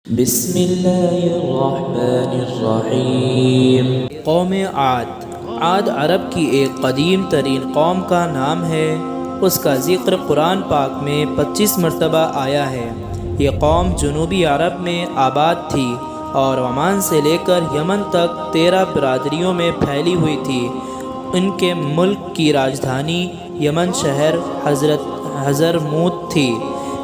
بسم اللہ الرحمن الرحیم۔ قوم عاد عرب کی ایک قدیم ترین قوم کا نام ہے۔ اس کا ذکر قرآن پاک میں 25 مرتبہ آیا ہے۔ یہ قوم جنوبی عرب میں آباد تھی اور عمان سے لے کر یمن تک 13 برادریوں میں پھیلی ہوئی تھی۔ ان کے ملک کی راجدھانی یمن شہر حضرموت تھی۔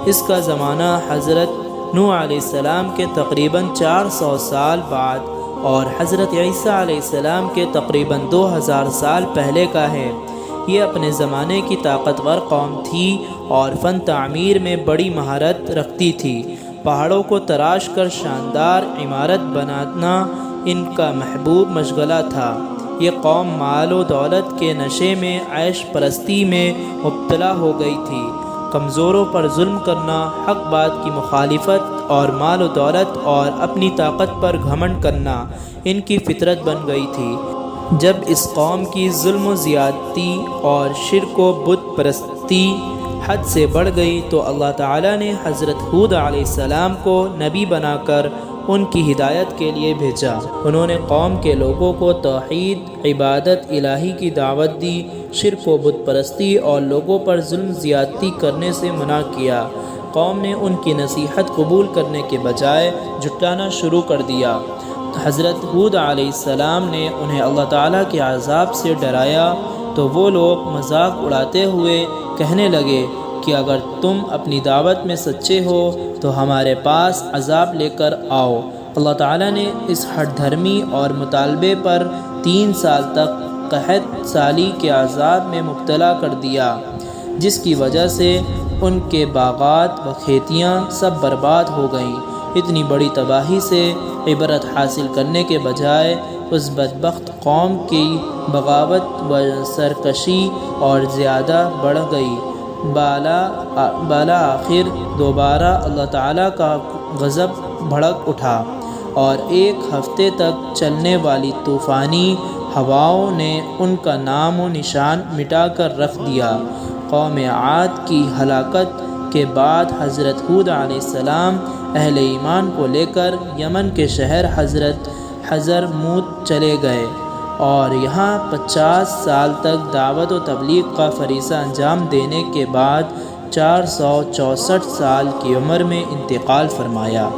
اس کا زمانہ حضرت نوح علیہ السلام کے تقریباً 400 سال بعد اور حضرت عیسیٰ علیہ السلام کے تقریباً 2000 سال پہلے کا ہے۔ یہ اپنے زمانے کی طاقتور قوم تھی اور فن تعمیر میں بڑی مہارت رکھتی تھی۔ پہاڑوں کو تراش کر شاندار عمارت بنانا ان کا محبوب مشغلہ تھا۔ یہ قوم مال و دولت کے نشے میں عیش پرستی میں مبتلا ہو گئی تھی۔ کمزوروں پر ظلم کرنا، حق بات کی مخالفت اور مال و دولت اور اپنی طاقت پر گھمنڈ کرنا ان کی فطرت بن گئی تھی۔ جب اس قوم کی ظلم و زیادتی اور شرک و بت پرستی حد سے بڑھ گئی تو اللہ تعالیٰ نے حضرت ہود علیہ السلام کو نبی بنا کر ان کی ہدایت کے لیے بھیجا۔ انہوں نے قوم کے لوگوں کو توحید، عبادت الہی کی دعوت دی، شرک و بت پرستی اور لوگوں پر ظلم زیادتی کرنے سے منع کیا۔ قوم نے ان کی نصیحت قبول کرنے کے بجائے جھٹلانا شروع کر دیا۔ حضرت ہود علیہ السلام نے انہیں اللہ تعالیٰ کے عذاب سے ڈرایا تو وہ لوگ مذاق اڑاتے ہوئے کہنے لگے کہ اگر تم اپنی دعوت میں سچے ہو تو ہمارے پاس عذاب لے کر آؤ۔ اللہ تعالیٰ نے اس ہٹ دھرمی اور مطالبے پر 3 سال تک قحط سالی کے عذاب میں مبتلا کر دیا، جس کی وجہ سے ان کے باغات و کھیتیاں سب برباد ہو گئیں۔ اتنی بڑی تباہی سے عبرت حاصل کرنے کے بجائے اس بدبخت قوم کی بغاوت و سرکشی اور زیادہ بڑھ گئی۔ بالا آخر دوبارہ اللہ تعالیٰ کا غضب بھڑک اٹھا اور 1 ہفتے تک چلنے والی طوفانی ہواؤں نے ان کا نام و نشان مٹا کر رکھ دیا۔ قوم عاد کی ہلاکت کے بعد حضرت ہود علیہ السلام اہل ایمان کو لے کر یمن کے شہر حضرموت چلے گئے اور یہاں 50 سال تک دعوت و تبلیغ کا فریضہ انجام دینے کے بعد 464 سال کی عمر میں انتقال فرمایا۔